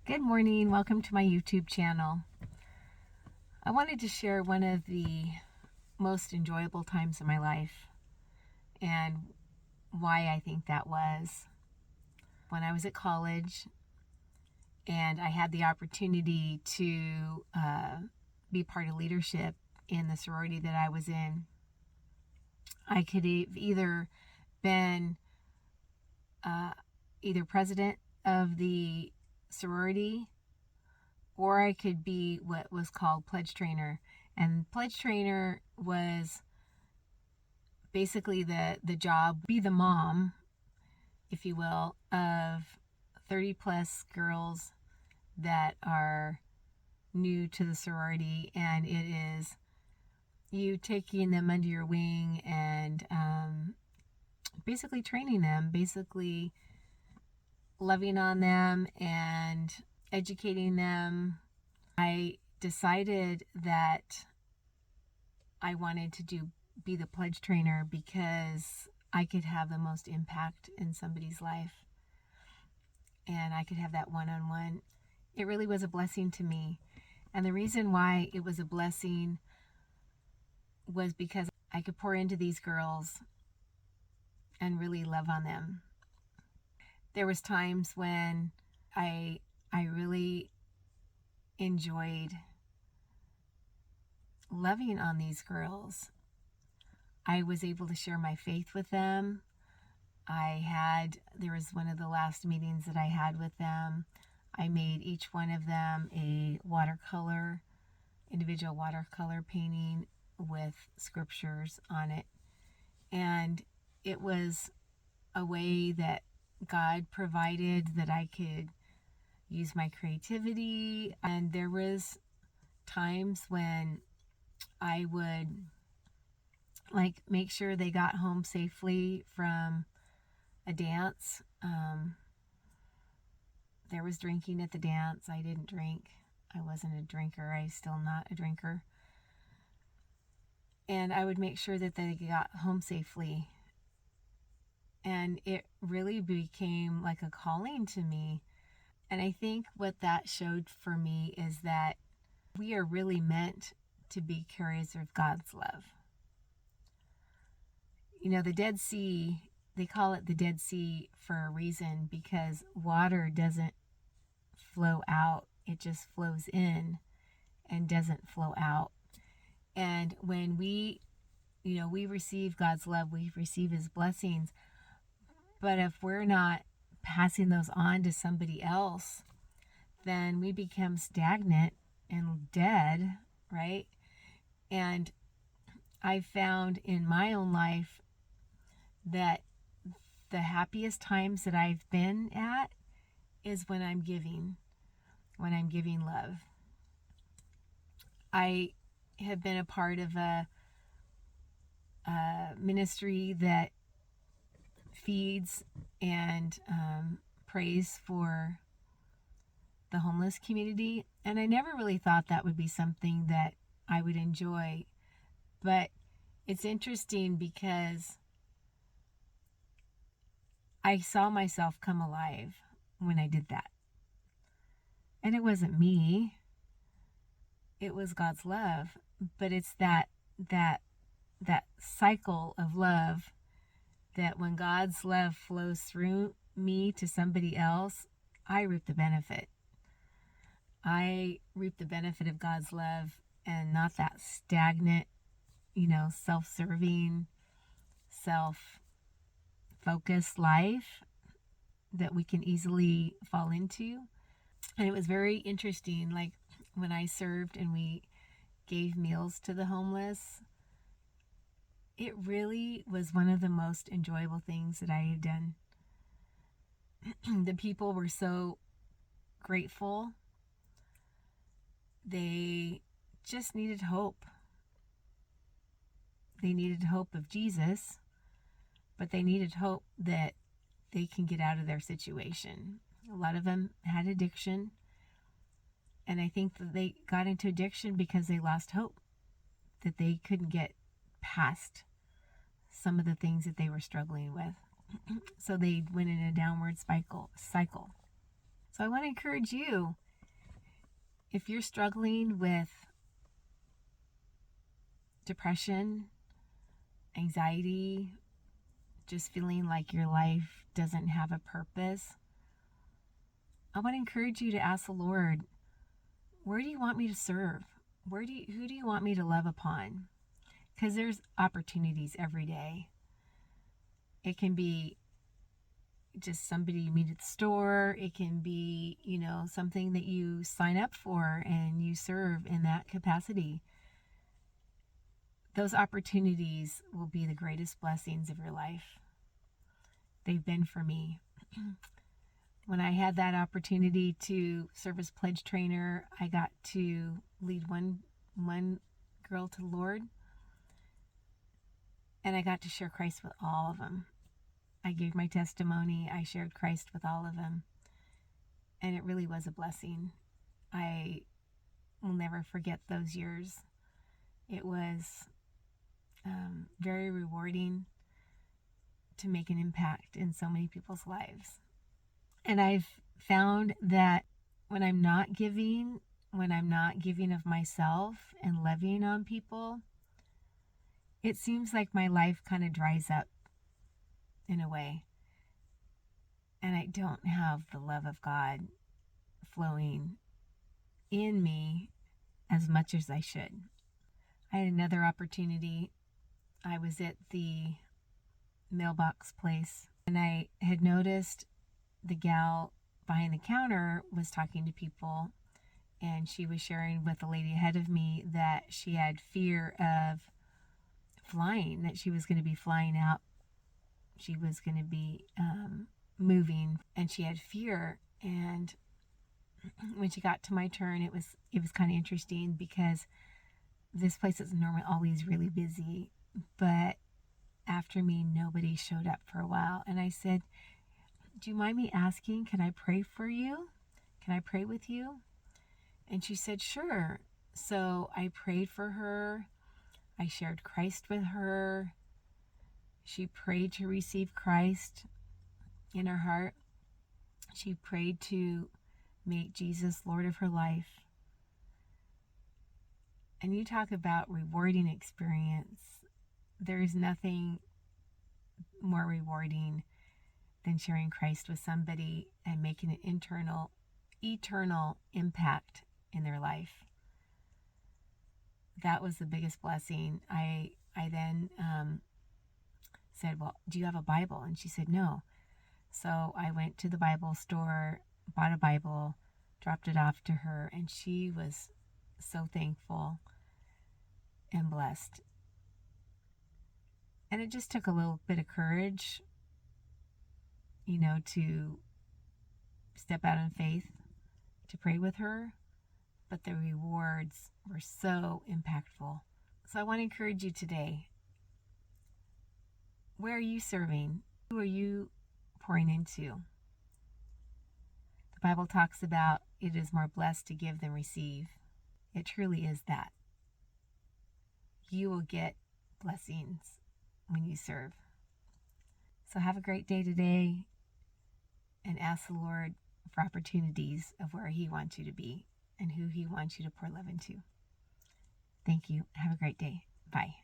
Good morning. Welcome to my YouTube channel. I wanted to share one of the most enjoyable times of my life and why I think that was. When I was at college and I had the opportunity to be part of leadership in the sorority that I was in, I could have either been either president of the sorority, or I could be what was called pledge trainer. And pledge trainer was basically the job, be the mom, if you will, of 30 plus girls that are new to the sorority, and it is you taking them under your wing and basically training them, basically loving on them and educating them. I decided that I wanted to be the pledge trainer because I could have the most impact in somebody's life and I could have that one-on-one. It really was a blessing to me. And the reason why it was a blessing was because I could pour into these girls and really love on them. There was times when I really enjoyed loving on these girls. I was able to share my faith with them. There was one of the last meetings that I had with them. I made each one of them a individual watercolor painting with scriptures on it. And it was a way that God provided that I could use my creativity. And there was times when I would make sure they got home safely from a dance. There was drinking at the dance. I didn't drink. I wasn't a drinker. I'm still not a drinker. And I would make sure that they got home safely. And it really became like a calling to me. And I think what that showed for me is that we are really meant to be carriers of God's love. You know, the Dead Sea, they call it the Dead Sea for a reason, because water doesn't flow out. It just flows in and doesn't flow out. And when we receive God's love, we receive his blessings. But if we're not passing those on to somebody else, then we become stagnant and dead, right? And I found in my own life that the happiest times that I've been at is when I'm giving love. I have been a part of a ministry that feeds and prays for the homeless community, and I never really thought that would be something that I would enjoy. But it's interesting because I saw myself come alive when I did that. And it wasn't me. It was God's love. But it's that cycle of love, that when God's love flows through me to somebody else, I reap the benefit. I reap the benefit of God's love, and not that stagnant, self-serving, self-focused life that we can easily fall into. And it was very interesting, like when I served and we gave meals to the homeless, it really was one of the most enjoyable things that I had done. The people were so grateful. They just needed hope. They needed hope of Jesus, but they needed hope that they can get out of their situation. A lot of them had addiction, and I think that they got into addiction because they lost hope, that they couldn't get past some of the things that they were struggling with. So they went in a downward cycle. So I want to encourage you, if you're struggling with depression, anxiety, just feeling like your life doesn't have a purpose, I want to encourage you to ask the Lord, where do you want me to serve? Who do you want me to love upon? Because there's opportunities every day. It can be just somebody you meet at the store. It can be, something that you sign up for and you serve in that capacity. Those opportunities will be the greatest blessings of your life. They've been for me. When I had that opportunity to serve as pledge trainer, I got to lead one girl to the Lord, and I got to share Christ with all of them. I gave my testimony. I shared Christ with all of them, and it really was a blessing. I will never forget those years. It was very rewarding to make an impact in so many people's lives. And I've found that when I'm not giving of myself and loving on people, it seems like my life kind of dries up in a way. And I don't have the love of God flowing in me as much as I should. I had another opportunity. I was at the mailbox place, and I had noticed the gal behind the counter was talking to people, and she was sharing with the lady ahead of me that she had fear of flying, that she was going to be flying out. She was going to be moving, and she had fear. And when she got to my turn, it was kind of interesting because this place is normally always really busy, but after me, nobody showed up for a while. And I said, do you mind me asking, can I pray for you? Can I pray with you? And she said, sure. So I prayed for her. I shared Christ with her. She prayed to receive Christ in her heart. She prayed to make Jesus Lord of her life. And you talk about rewarding experience. There is nothing more rewarding than sharing Christ with somebody and making an eternal impact in their life. That was the biggest blessing. I then said, well, do you have a Bible? And she said, no. So I went to the Bible store, bought a Bible, dropped it off to her, and she was so thankful and blessed. And it just took a little bit of courage, to step out in faith, to pray with her, but the rewards were so impactful. So I want to encourage you today. Where are you serving? Who are you pouring into? The Bible talks about it is more blessed to give than receive. It truly is that. You will get blessings when you serve. So have a great day today, and ask the Lord for opportunities of where He wants you to be and who He wants you to pour love into. Thank you. Have a great day. Bye.